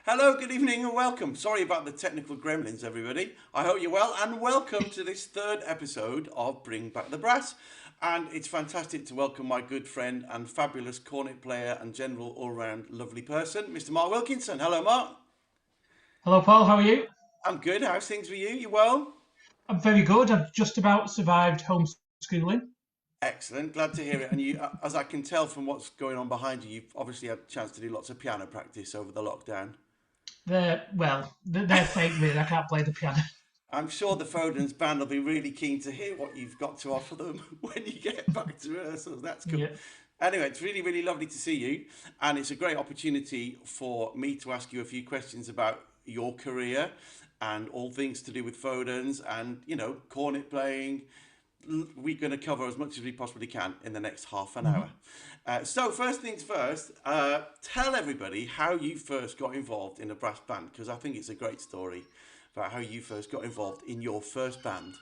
Hello, good evening, and welcome. Sorry about the technical gremlins, everybody. I hope you're well, and welcome to this third episode of Bring Back the Brass. And it's fantastic to welcome my good friend and fabulous cornet player and general all-round lovely person, Mr. Mark Wilkinson. Hello, Mark. Hello, Paul. How are you? I'm good. How's things with you? You well? I'm very good. I've just about survived homeschooling. Excellent. Glad to hear it. And you, as I can tell from what's going on behind you, you've obviously had a chance to do lots of piano practice over the lockdown. They're fake, really. I can't play the piano. I'm sure the Foden's band will be really keen to hear what you've got to offer them when you get back to rehearsals. That's cool. Yeah. Anyway, it's really, really lovely to see you. And it's a great opportunity for me to ask you a few questions about your career and all things to do with Foden's and, cornet playing. We're going to cover as much as we possibly can in the next half an hour. Mhm. So first things first, tell everybody how you first got involved in a brass band, because I think it's a great story about how you first got involved in your first band.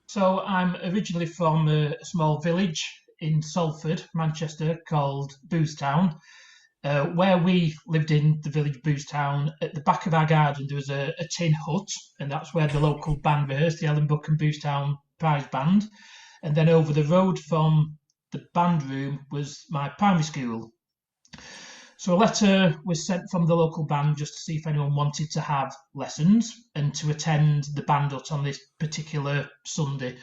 So I'm originally from a small village in Salford, Manchester, called Boothstown. Where we lived in the village Boothstown, at the back of our garden there was a tin hut, and that's where the local band rehearsed, the Ellenbrook and Boothstown Prize Band. And then over the road from the band room was my primary school. So a letter was sent from the local band just to see if anyone wanted to have lessons and to attend the band hut on this particular Sunday.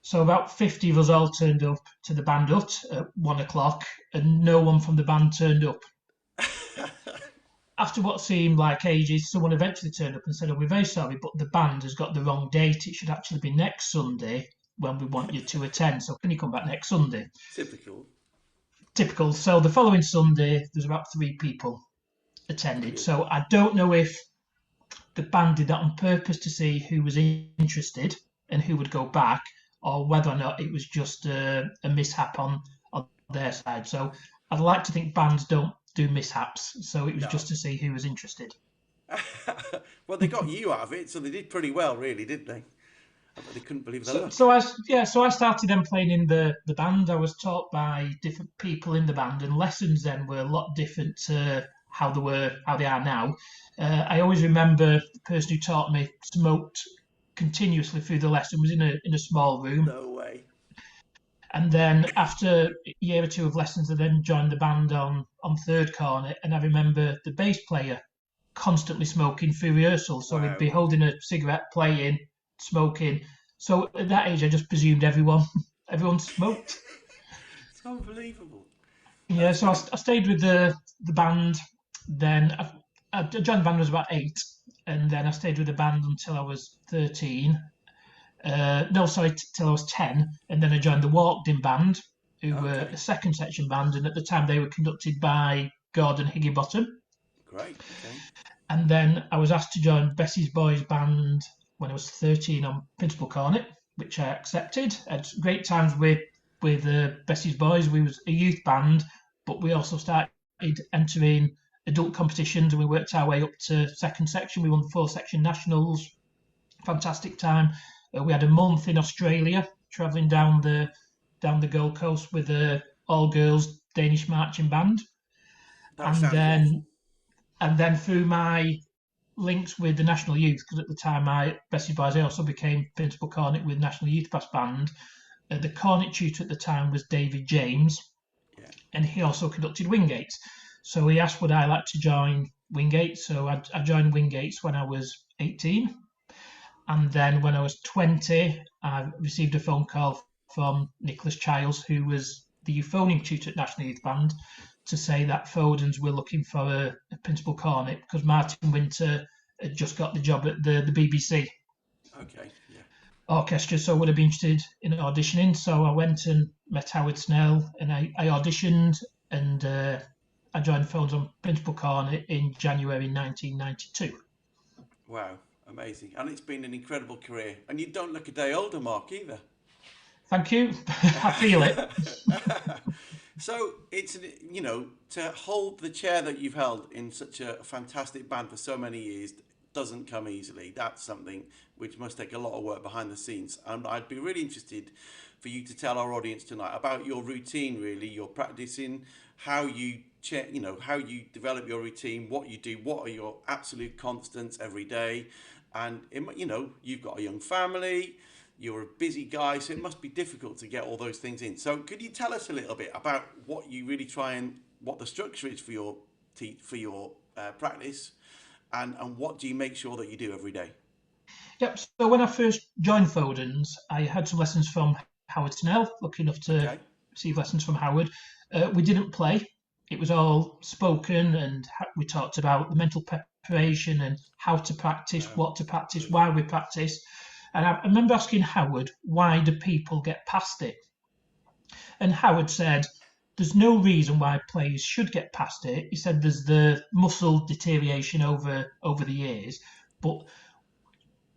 So about 50 of us all turned up to the band hut at 1 o'clock, and no one from the band turned up. After what seemed like ages, someone eventually turned up and said, "Oh, we're very sorry, but the band has got the wrong date. It should actually be next Sunday when we want you to attend. So can you come back next Sunday?" Typical. Typical. So the following Sunday, there's about 3 people attended. Brilliant. So I don't know if the band did that on purpose to see who was interested and who would go back, or whether or not it was just a mishap on their side. So I'd like to think bands don't do mishaps. So it was No. just to see who was interested. Well, they got you out of it, so they did pretty well, really, didn't they? They couldn't believe the So, luck. so I yeah, so I started then playing in the band. I was taught by different people in the band, and lessons then were a lot different to how they are now. I always remember the person who taught me smoked continuously through the lesson, was in a small room, No way. and then after a year or two of lessons, I then joined the band on third cornet, and I remember the bass player constantly smoking through rehearsal. So he'd be Wow. holding a cigarette, playing, smoking. So at that age, I just presumed everyone smoked. It's unbelievable. Yeah, That's so great. I stayed with the band. Then I joined the band when I was about 8, and then I stayed with the band until I was 13. No, sorry, till I was 10, and then I joined the Walked-in band, who were Okay. a second section band, and at the time they were conducted by Gordon Higginbottom. Great. Okay. And then I was asked to join Bessie's Boys Band when I was 13 on Principal Cornet, which I accepted. I had great times with Bessie's Boys. We was a youth band, but we also started entering adult competitions, and we worked our way up to second section. We won the 4 section nationals. Fantastic time. We had a month in Australia, travelling down the Gold Coast with a all girls Danish marching band, That and sounds awful. then through my links with the National Youth, because at the time Bessie Boys, I also became Principal Cornet with National Youth Brass Band. The cornet tutor at the time was David James, Yeah. and he also conducted Wingates. So he asked would I like to join Wingates. So I joined Wingates when I was 18. And then when I was 20, I received a phone call from Nicholas Childs, who was the euphonium tutor at National Youth Band, to say that Foden's were looking for a principal cornet because Martin Winter had just got the job at the BBC Okay. Yeah. orchestra, so would have been interested in auditioning. So I went and met Howard Snell, and I auditioned, and I joined Foden's on principal cornet in January 1992. Wow. Amazing. And it's been an incredible career. And you don't look a day older, Mark, either. Thank you. I feel it. So it's, to hold the chair that you've held in such a fantastic band for so many years doesn't come easily. That's something which must take a lot of work behind the scenes. And I'd be really interested for you to tell our audience tonight about your routine, really, your practicing, how you how you develop your routine, what you do, what are your absolute constants every day, and you've got a young family, you're a busy guy, so it must be difficult to get all those things in. So could you tell us a little bit about what you really try and what the structure is for your practice, and what do you make sure that you do every day? Yep. So when I first joined Foden's, I had some lessons from Howard Snell. Lucky enough to Okay. receive lessons from Howard. We didn't play; it was all spoken, and we talked about the mental preparation and how to practice, what to practice, Brilliant. why we practice. And I remember asking Howard, "Why do people get past it?" And Howard said, "There's no reason why players should get past it." He said, "There's the muscle deterioration over the years, but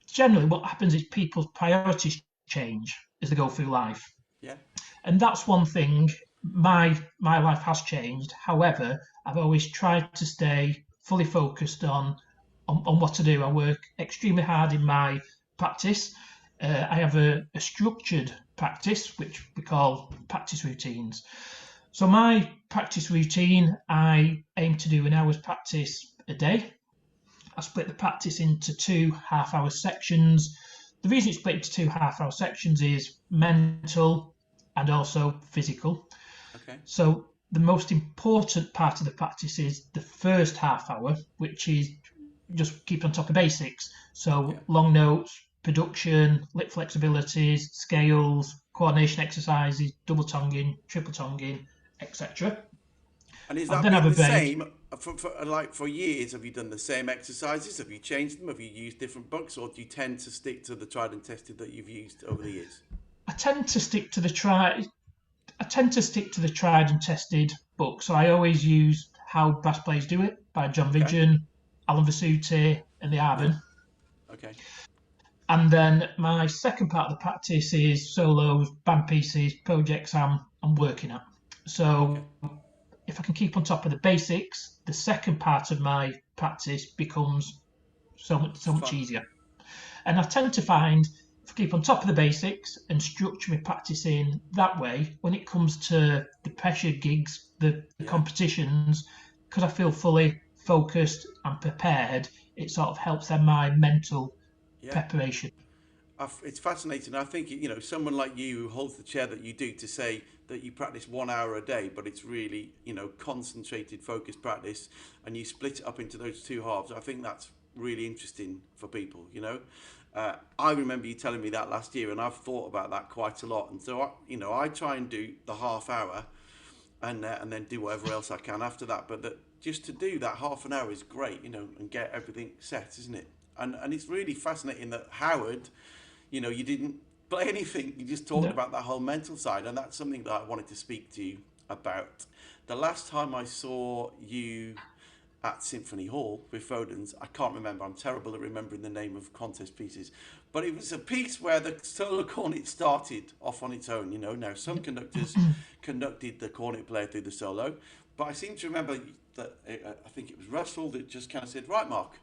generally what happens is people's priorities change as they go through life, Yeah. and that's one thing. My life has changed. However, I've always tried to stay fully focused on what to do. I work extremely hard in my practice. I have a structured practice which we call practice routines. So my practice routine, I aim to do an hour's practice a day. I split the practice into 2 half-hour sections. The reason it's split into 2 half-hour sections is mental and also physical. Okay. So the most important part of the practice is the first half hour, which is just keep on top of basics. Yeah. So long notes, production, lip flexibilities, scales, coordination exercises, double tonguing, triple tonguing, etc. And has I'll that then have been a the break. same for years? Have you done the same exercises? Have you changed them? Have you used different books, or do you tend to stick to the tried and tested that you've used over the years? I tend to stick to the try. I tend to stick to the tried and tested book. So I always use How Brass Players Do It by John Okay. Vidgen, Alan Vasuti, and the Yeah. Arban. Okay. And then my second part of the practice is solos, band pieces, projects I'm working at. Okay. So if I can keep on top of the basics, the second part of my practice becomes so much Fun. easier. And I tend to find if I keep on top of the basics and structure my practice in that way, when it comes to the pressure gigs, the Yeah. competitions, because I feel fully focused and prepared, it sort of helps then my mental Yeah. preparation. It's fascinating. I think someone like you who holds the chair that you do, to say that you practice 1 hour a day, but it's really concentrated, focused practice, and you split it up into those two halves. I think that's really interesting for people. I remember you telling me that last year, and I've thought about that quite a lot. And so I try and do the half hour, and then do whatever else I can after that. But just to do that half an hour is great, and get everything set, isn't it? And it's really fascinating that Howard, you didn't play anything. You just talked No. about that whole mental side, and that's something that I wanted to speak to you about. The last time I saw you at Symphony Hall with Foden's, I can't remember. I'm terrible at remembering the name of contest pieces, but it was a piece where the solo cornet started off on its own. Now some conductors conducted the cornet player through the solo, but I seem to remember that I think it was Russell that just kind of said, "Right, Mark,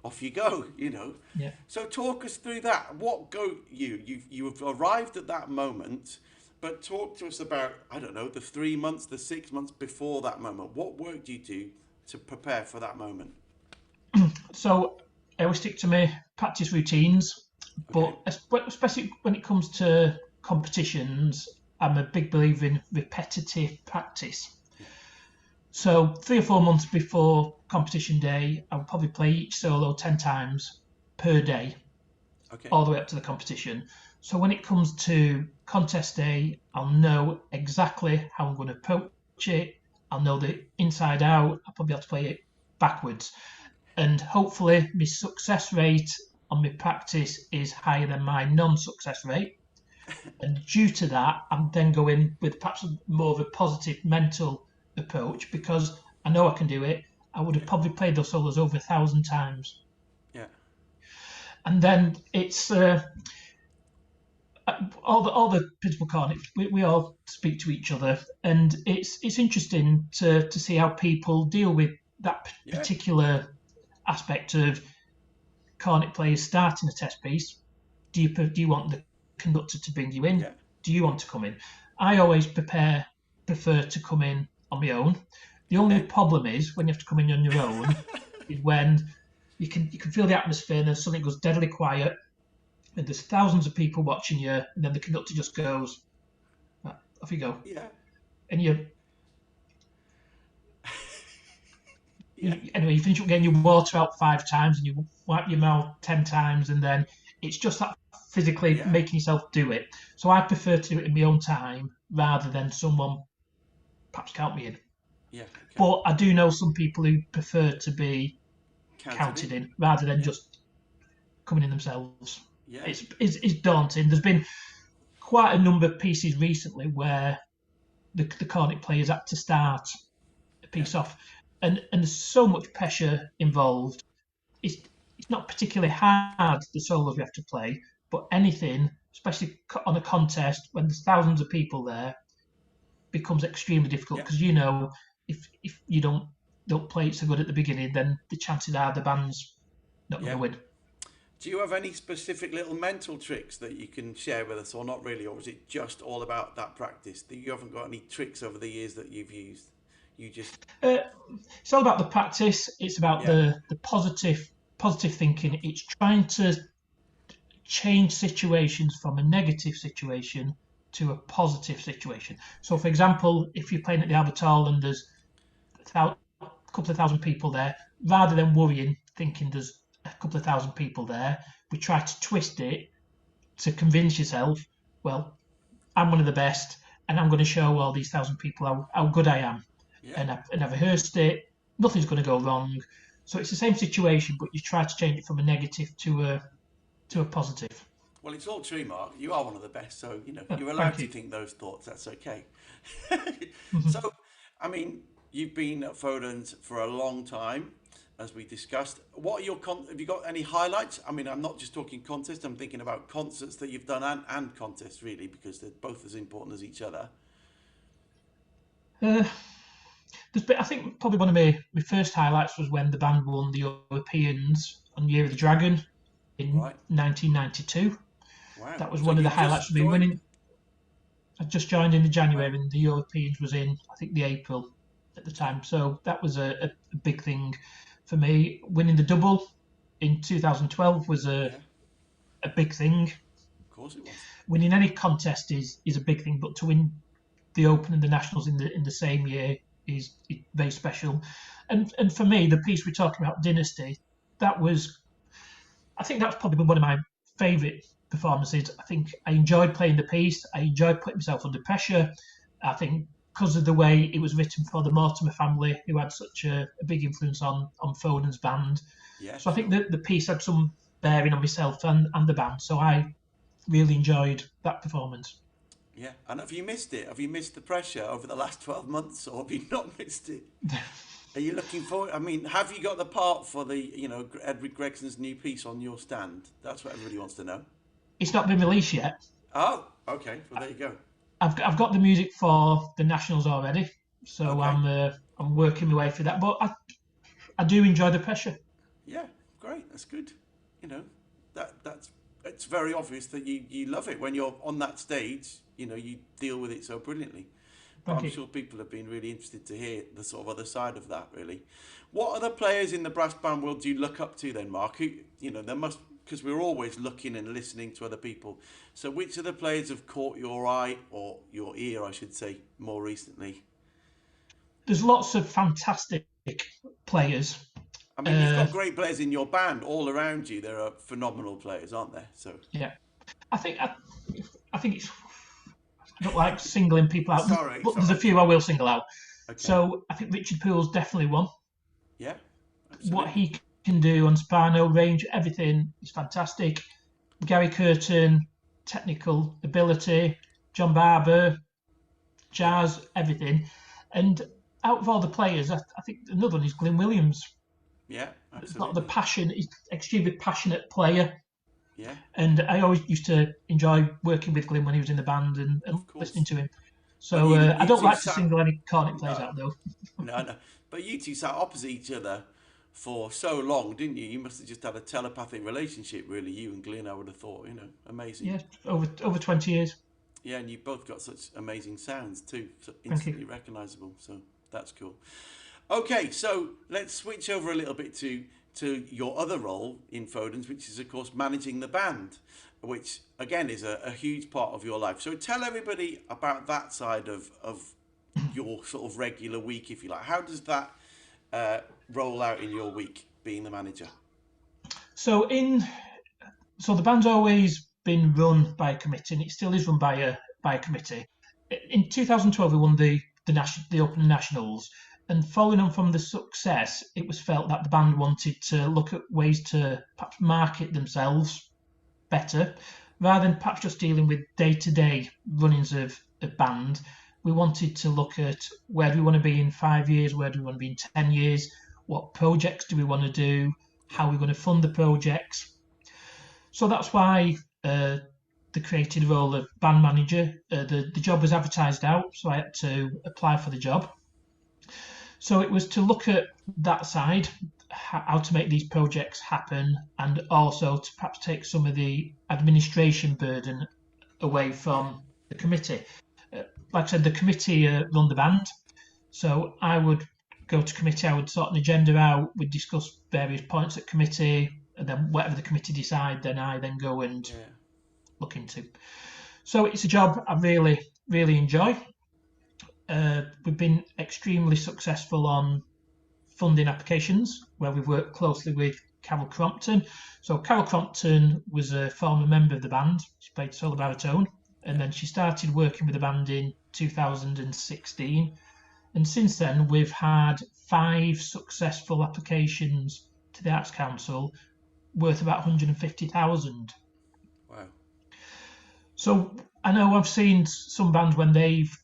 off you go." Yeah. So talk us through that. What go you've arrived at that moment, but talk to us about, I don't know, the 3 months, the 6 months before that moment. What work do you do to prepare for that moment? So I always stick to my practice routines, Okay. but especially when it comes to competitions, I'm a big believer in repetitive practice. Yeah. So 3 or 4 months before competition day, I will probably play each solo 10 times per day, Okay. all the way up to the competition. So when it comes to contest day, I'll know exactly how I'm going to approach it. I'll know the inside out. I'll probably have to play it backwards. And hopefully my success rate on my practice is higher than my non-success rate. And due to that, I'm then going with perhaps more of a positive mental approach because I know I can do it. I would have Yeah. probably played those solos over 1,000 times. Yeah. And then it's all the Principal Cornet. We all speak to each other, and it's interesting to see how people deal with that Yeah. particular aspect of cornet players starting a test piece. Do you want the conductor to bring you in? Yeah. Do you want to come in? I always prefer to come in on my own. The only Okay. problem is when you have to come in on your own, is when you can feel the atmosphere and then something goes deadly quiet and there's thousands of people watching you, and then the conductor just goes, "Right, off you go," Yeah. and Yeah. anyway, you finish up getting your water out 5 times and you wipe your mouth 10 times, and then it's just that physically Yeah. making yourself do it. So I prefer to do it in my own time rather than someone perhaps count me in. Yeah. Okay. But I do know some people who prefer to be Counted counted in. in rather than Yeah. just coming in themselves. Yeah. It's daunting. There's been quite a number of pieces recently where the cornet players had to start a Yeah. piece off, and there's so much pressure involved. It's it's not particularly hard the solos we have to play, but anything, especially on a contest when there's thousands of people there, becomes extremely difficult Yeah. because if you don't play it so good at the beginning, then the chances are the band's not going Yeah. to win. Do you have any specific little mental tricks that you can share with us, or not really, or is it just all about that practice? That you haven't got any tricks over the years that you've used? You just, Uh, it's all about the practice. It's about yeah, the positive thinking. It's trying to change situations from a negative situation to a positive situation. So, for example, if you're playing at the Albert Hall and there's a couple of thousand people there, rather than worrying, thinking there's a couple of thousand people there, we try to twist it to convince yourself, well, I'm one of the best, and I'm going to show all these thousand people how good I am. yeah. And I've rehearsed it. Nothing's going to go wrong. So it's the same situation, but you try to change it from a negative to Yeah. a positive. Well, it's all true, Mark. You are one of the best, so you're Thank allowed to you. think those thoughts. That's okay. Mhm. So, I mean, you've been at Foden's for a long time, as we discussed. What are have you got any highlights? I mean, I'm not just talking contests. I'm thinking about concerts that you've done and contests, really, because they're both as important as each other. Uh, I think probably one of my first highlights was when the band won the Europeans on Year of the Okay. Dragon in Right. 1992. Wow. That was So one of the you've highlights for just me. joined. Winning, I just joined in the Wow. January, and the Europeans was in I think the April at the Okay. time. So that was a big thing for me. Winning the double in 2012 was Yeah. a big thing. Of course it was. Winning any contest is a big thing, but to win the Open and the Nationals in the same year is very special. And for me, the piece we're talking about, Dynasty, that was I think that's probably one of my favourite performances. I think I enjoyed playing the piece. I enjoyed putting myself under pressure. I think because of the way it was written for the Mortimer family, who had such a big influence on Foden's band. Yeah. So I think Sure. that the piece had some bearing on myself and the band. So I really enjoyed that performance. Yeah. And have you missed it? Have you missed the pressure over the last 12 months, or have you not missed it? Are you looking forward? I mean, have you got the part for the, Edward Gregson's new piece on your stand? That's what everybody wants to know. It's not been released yet. Oh, okay. Well, there you go. I've got the music for the Nationals already, so Okay. I'm working my way through that. But I do enjoy the pressure. Yeah, great. That's good. You know, that's it's very obvious that you love it when you're on that stage. You deal with it so brilliantly. But Thank I'm you. sure people have been really interested to hear the sort of other side of that. Really, what other players in the brass band world do you look up to then, Mark? Who there must because we're always looking and listening to other people. So which of the players have caught your eye or your ear, I should say, more recently? There's lots of fantastic players. I mean, you've Uh, got great players in your band all around you. There are phenomenal players, aren't there? So yeah, I think I think it's I don't like singling people out, sorry, but there's a sorry. few I will single out. Okay. So I think Richard Poole's definitely one. Yeah, What absolutely. he can do on soprano range, everything is fantastic. Gary Curtin, technical ability. John Barber, Yeah, jazz, everything. And out of all the players, I think another one is Glyn Williams. yeah, There's not the absolutely. passion. He's an extremely passionate player. Yeah, And I always used to enjoy working with Glyn when he was in the band and of listening course. to him. But So I you don't two like to sat single any cornet players no, out though. no. But you two sat opposite each other for so long, didn't you? You must have just had a telepathic relationship, really. You and Glenn, I would have thought. Amazing. Yeah, over 20 years. Yeah, and you both got such amazing sounds too, so Thank you. instantly recognisable. So That's cool. Okay, so let's switch over a little bit to your other role in Foden's, which is, of course, managing the band, which, again, is a huge part of your life. So tell everybody about that side of your sort of regular week, if you like. How does that roll out in your week, being the manager? So the band's always been run by a committee, and it still is run by a committee. In 2012, we won the Open Nationals, and following on from the success, it was felt that the band wanted to look at ways to perhaps market themselves better, rather than perhaps just dealing with day-to-day runnings of band. We wanted to look at where do we want to be in 5 years, where do we want to be in 10 years, what projects do we want to do, how we're going to fund the projects. So that's why they created the role of band manager. The job was advertised out, so I had to apply for the job. So it was to look at that side, how to make these projects happen, and also to perhaps take some of the administration burden away from the committee. Like I said, the committee run the band, so I would go to committee, I would sort an agenda out, we'd discuss various points at committee, and then whatever the committee decide, then I then go and look into. So it's a job I really, really enjoy. We've been extremely successful on funding applications, where we've worked closely with Carol Crompton. So Carol Crompton was a former member of the band. She played solo baritone, and then she started working with the band in 2016. And since then, we've had 5 successful applications to the Arts Council worth about 150,000. Wow. So I know I've seen some bands when they've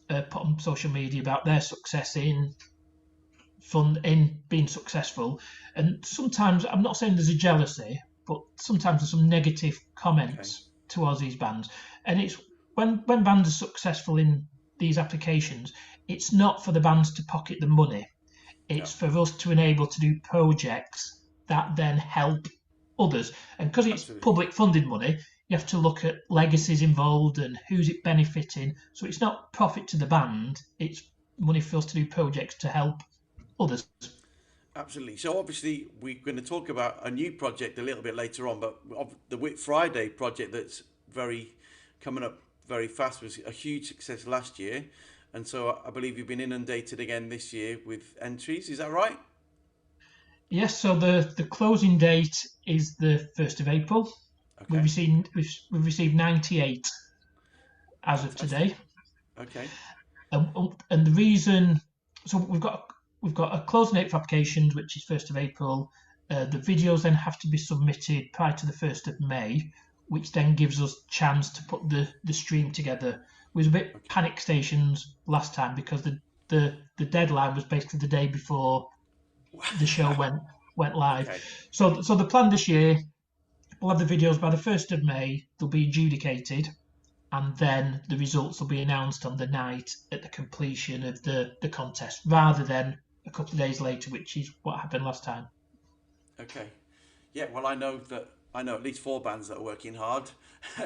put on social media about their success in being successful, and sometimes, I'm not saying there's a jealousy, but sometimes there's some negative comments towards these bands. And it's when bands are successful in these applications, it's not for the bands to pocket the money. It's for us to enable to do projects that then help others. And because it's public funded money, you have to look at legacies involved and who's it benefiting. So it's not profit to the band, it's money for us to do projects to help others. Absolutely. So obviously we're going to talk about a new project a little bit later on, but the Whit Friday project that's coming up very fast was a huge success last year. And so I believe you've been inundated again this year with entries. Is that right? Yes. So the closing date is the 1st of April. Okay. We've received 98 as of today. Okay. And the reason, so we've got a closing date for applications, which is 1st of April. The videos then have to be submitted prior to the 1st of May, which then gives us a chance to put the stream together. We was a bit panic stations last time because the deadline was basically the day before the show went live. Okay. So the plan this year, we'll have the videos by the 1st of May. They'll be adjudicated, and then the results will be announced on the night at the completion of the contest, rather than a couple of days later, which is what happened last time. Okay. Yeah, well, I know at least 4 bands that are working hard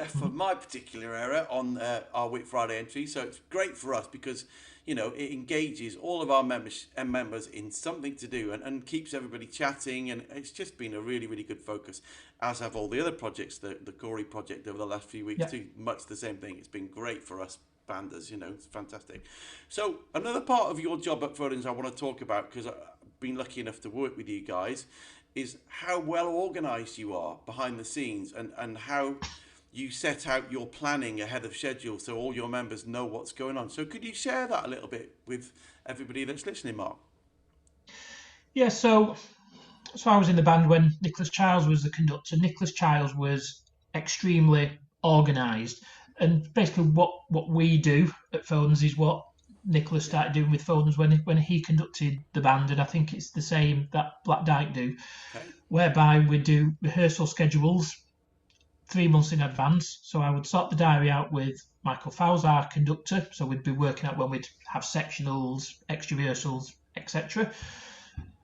for my particular area on our Whit Friday entry. So it's great for us because, it engages all of our members in something to do and keeps everybody chatting. And it's just been a really, really good focus, as have all the other projects, the Corey project over the last few weeks too. Much the same thing. It's been great for us banders, it's fantastic. So another part of your job at Foden's I want to talk about, because I've been lucky enough to work with you guys, is how well organised you are behind the scenes and how you set out your planning ahead of schedule so all your members know what's going on. So could you share that a little bit with everybody that's listening, Mark? Yeah, so I was in the band when Nicholas Childs was the conductor. Nicholas Childs was extremely organised, and basically what we do at Foden's is what Nicholas started doing with Foden's when he conducted the band, and I think it's the same that Black Dyke do, whereby we do rehearsal schedules 3 months in advance. So I would sort the diary out with Michael Fowles, our conductor, so we'd be working out when we'd have sectionals, extra rehearsals, etc.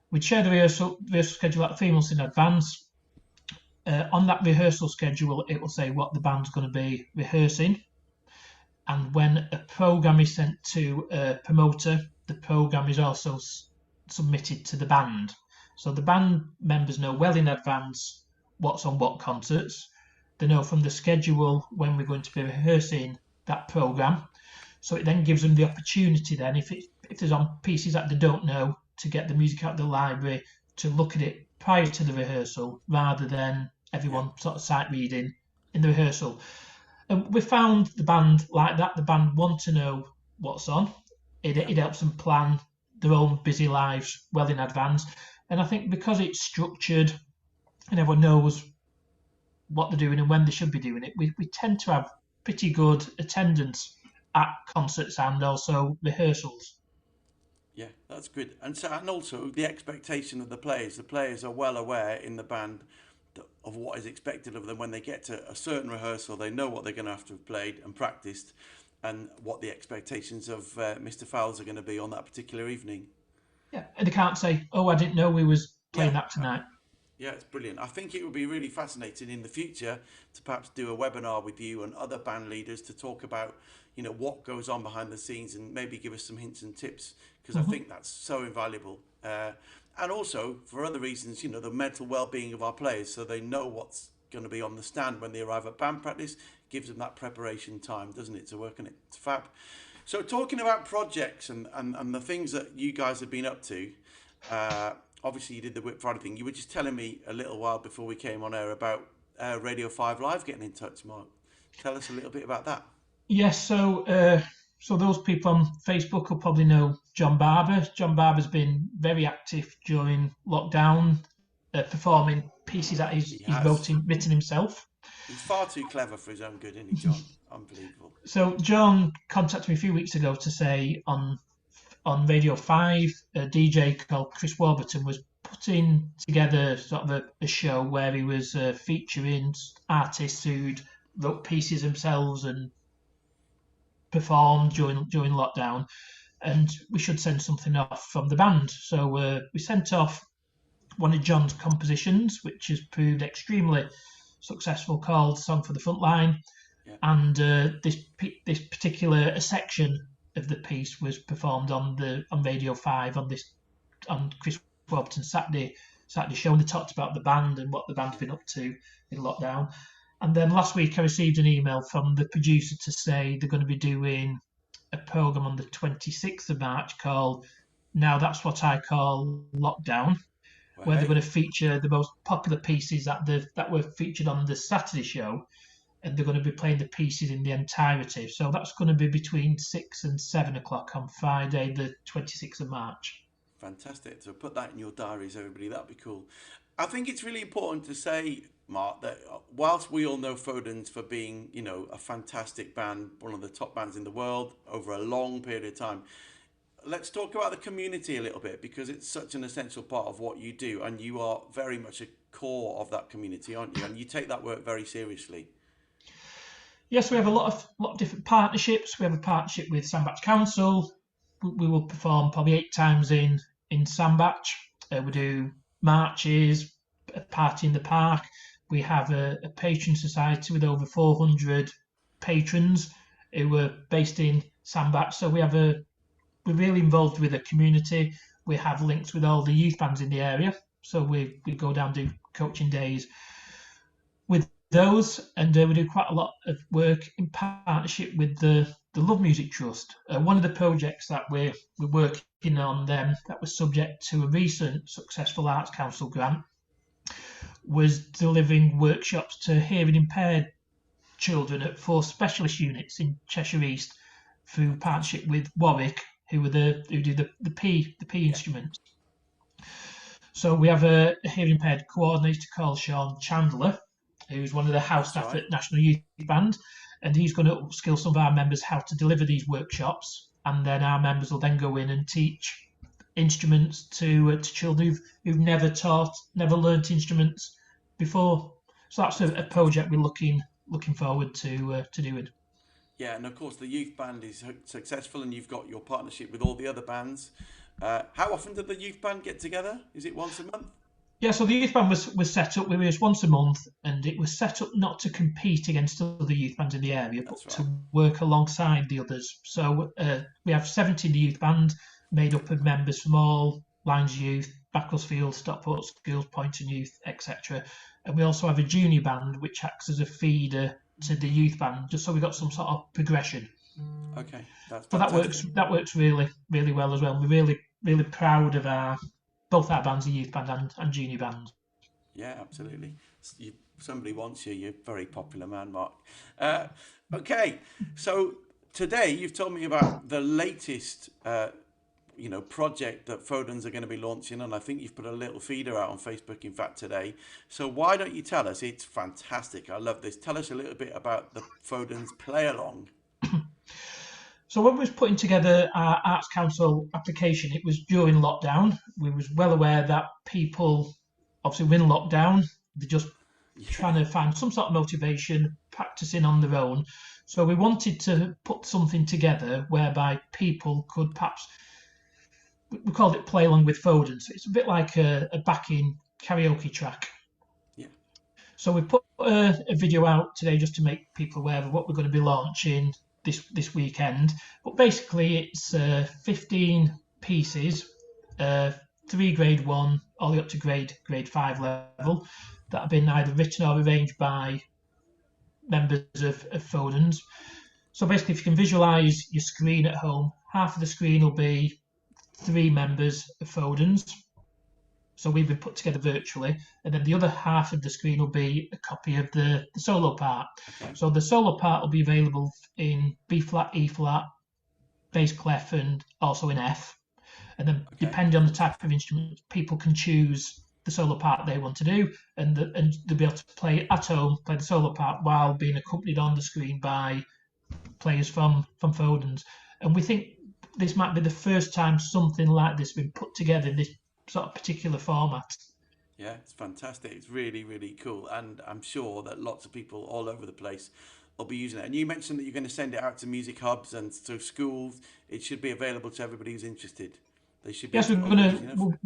We'd share the rehearsal schedule out 3 months in advance. On that rehearsal schedule, it will say what the band's going to be rehearsing. And when a program is sent to a promoter, the program is also submitted to the band. So the band members know well in advance what's on what concerts. They know from the schedule when we're going to be rehearsing that program. So it then gives them the opportunity then, if there's on pieces that they don't know, to get the music out of the library, to look at it prior to the rehearsal rather than Yeah. everyone sort of sight reading in the rehearsal. And we found the band like that. The band want to know what's on. Yeah. It helps them plan their own busy lives well in advance. And I think because it's structured and everyone knows what they're doing and when they should be doing it, we tend to have pretty good attendance at concerts and also rehearsals. Yeah, that's good. And so, and also the expectation of the players. The players are well aware in the band of what is expected of them when they get to a certain rehearsal. They know what they're going to have to have played and practiced, and what the expectations of Mr. Fowles are going to be on that particular evening. Yeah, and they can't say, "Oh, I didn't know we was Yeah, playing that tonight." yeah, it's brilliant. I think it would be really fascinating in the future to perhaps do a webinar with you and other band leaders to talk about, what goes on behind the scenes and maybe give us some hints and tips, because I Hmm. think that's so invaluable. And also for other reasons, the mental well-being of our players, so they know what's going to be on the stand when they arrive at band practice, gives them that preparation time, doesn't it, to work on it. It's fab. So talking about projects and the things that you guys have been up to, uh, obviously you did the Whip Friday thing. You were just telling me a little while before we came on air about Radio 5 Live getting in touch, Mark. Tell us a little bit about that. Yes, so those people on Facebook will probably know John Barber. John Barber's been very active during lockdown, performing pieces that He he's has. written himself. He's far too clever for his own good, isn't he, John? Unbelievable. So John contacted me a few weeks ago to say on Radio 5, a DJ called Chris Warburton was putting together sort of a show where he was featuring artists who'd wrote pieces themselves and performed during lockdown, and we should send something off from the band. So we sent off one of John's compositions, which has proved extremely successful, called "Song for the Frontline." Yeah. And this particular section of the piece was performed on Radio 5 on Chris Warburton's Saturday show, and they talked about the band and what the band's Yeah. been up to in lockdown. And then last week I received an email from the producer to say they're going to be doing a program on the 26th of March called "Now That's What I Call Lockdown," Well, where they're hey. going to feature the most popular pieces that were featured on the Saturday show, and they're going to be playing the pieces in the entirety. So that's going to be between 6 and 7 o'clock on Friday, the 26th of March. Fantastic. So put that in your diaries, everybody. That'd be cool. I think it's really important to say, Mark, that whilst we all know Foden's for being, a fantastic band, one of the top bands in the world over a long period of time, let's talk about the community a little bit, because it's such an essential part of what you do, and you are very much a core of that community, aren't you? And you take that work very seriously. Yes, we have a lot of different partnerships. We have a partnership with Sandbach Council. We will perform probably 8 times in Sandbach. We do marches, a party in the park. We have a patron society with over 400 patrons who are based in Sandbach. So we're really involved with the community. We have links with all the youth bands in the area. So we go down do coaching days with those, and we do quite a lot of work in partnership with the Love Music Trust. One of the projects that we're working on them that was subject to a recent successful Arts Council grant was delivering workshops to hearing impaired children at 4 specialist units in Cheshire East through Fantastic. partnership with Warwick, who do the P Yeah. instruments. So we have a hearing impaired coordinator called Sean Chandler, who's one of the house That's staff right. at National Youth Band, and he's going to upskill some of our members how to deliver these workshops, and then our members will then go in and teach instruments to children who've never learnt instruments before. So that's That's a fantastic. project we're looking forward to doing. Yeah, and of course the youth band is successful, and you've got your partnership with all the other bands. How often do the youth band get together? Is it once a month? Yeah, so the youth band was set up. We rehearse once a month, and it was set up not to compete against other youth bands in the area, but That's right. to work alongside the others. So we have 70 in the youth band, made up of members from all Lines Youth, Backelsfield, Stockport Schools, Poynton Youth, etc. And we also have a junior band which acts as a feeder to the youth band, just so we got some sort of progression. Okay, that's So fantastic. that works really well as well. We're really proud of our both our bands, the youth band and junior band. Yeah, absolutely. Somebody wants you. You're a very popular man, Mark. Uh, okay, so today you've told me about the latest, project that Foden's are going to be launching, and I think you've put a little feeder out on Facebook, in fact, today. So why don't you tell us? It's fantastic. I love this. Tell us a little bit about the Foden's play along. So when we was putting together our Arts Council application, it was during lockdown. We was well aware that people, obviously, were in lockdown. They're just Yeah. trying to find some sort of motivation, practicing on their own. So we wanted to put something together whereby people could perhaps, we called it play along with Foden. So it's a bit like a backing karaoke track. Yeah. So we put a video out today just to make people aware of what we're going to be launching this weekend. But basically, it's 15 pieces, three grade one, all the way up to grade five level, that have been either written or arranged by members of Foden's. So basically, if you can visualise your screen at home, half of the screen will be three members of Foden's. So we've been put together virtually, and then the other half of the screen will be a copy of the solo part. Okay. So the solo part will be available in B flat, E flat, bass clef, and also in F. And then Okay. depending on the type Fantastic. of instrument, people can choose the solo part they want to do, and they'll be able to play at home, play the solo part while being accompanied on the screen by players from Foden's. And we think this might be the first time something like this has been put together in this sort of particular format. Yeah, it's fantastic. It's really, really cool. And I'm sure that lots of people all over the place will be using it. And you mentioned that you're going to send it out to music hubs and to schools. It should be available to everybody who's interested. They should be able Yes, to we're play this, gonna.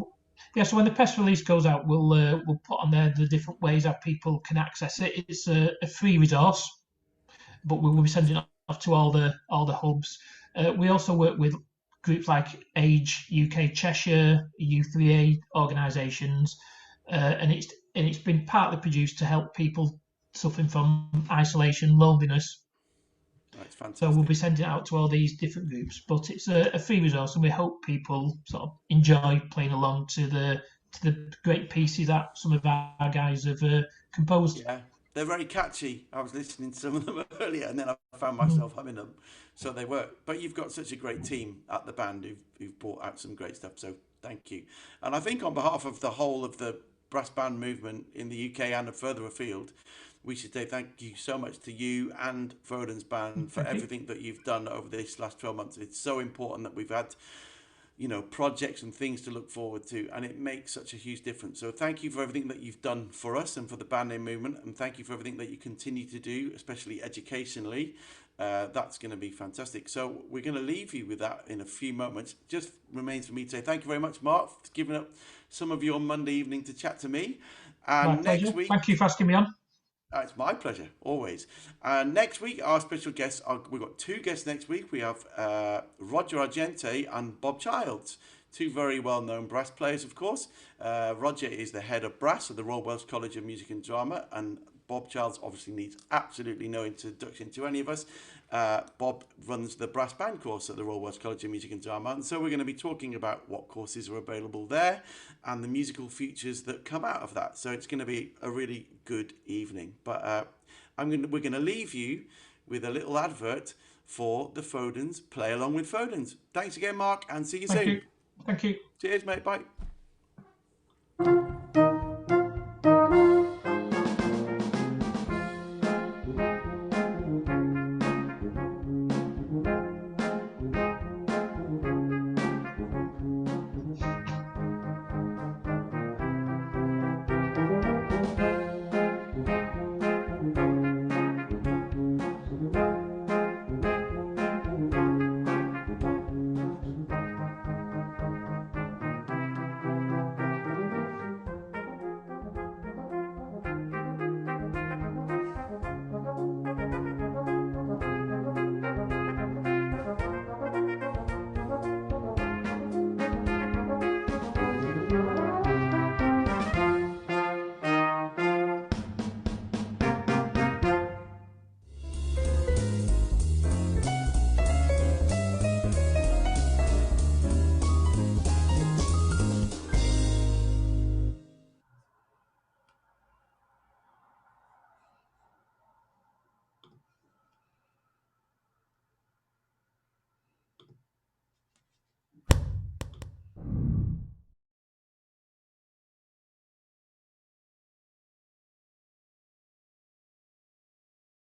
Yeah, so when the press release goes out, we'll put on there the different ways how people can access it. It's a free resource, but we will be sending it Fantastic. off to all the hubs. We also work with groups like Age UK Cheshire, U3A organisations, and it's been partly produced to help people suffering from isolation, loneliness. That's So we'll fantastic. be sending it out to all these different groups, but it's a free resource, and we hope people sort of enjoy playing along to the great pieces that some of our guys have composed. Yeah, they're very catchy. I was listening to some of them earlier, and then I found Mm. myself humming them. So they work. But you've got such a great team at the band who've brought out some great stuff. So thank you. And I think on behalf of the whole of the brass band movement in the UK and further afield, we should say thank you so much to you and Foden's band for Thank you. everything that you've done over this last 12 months. It's so important that we've had projects and things to look forward to, and it makes such a huge difference. So thank you for everything that you've done for us and for the band name movement, and thank you for everything that you continue to do, especially educationally. That's going to be fantastic. So we're going to leave you with that in a few moments. Just remains for me to say thank you very much, Mark, for giving up some of your Monday evening to chat to me. My And next pleasure. Thank you week, for asking me on. it's my pleasure, always. And next week, our special guests are, we've got two guests next week. We have Roger Argente and Bob Childs, two very well known brass players, of course. Roger is the head of brass at the Royal Welsh College of Music and Drama, and Bob Childs obviously needs absolutely no introduction to any of us. Bob runs the brass band course at the Royal Welsh College of Music and Drama, and so we're going to be talking about what courses are available there and the musical features that come out of that. So it's going to be a really good evening. But we're going to leave you with a little advert for the Fodens. Play along with Fodens. Thanks again, Mark, and see you Thank you. soon. Thank you. Cheers, mate. Bye.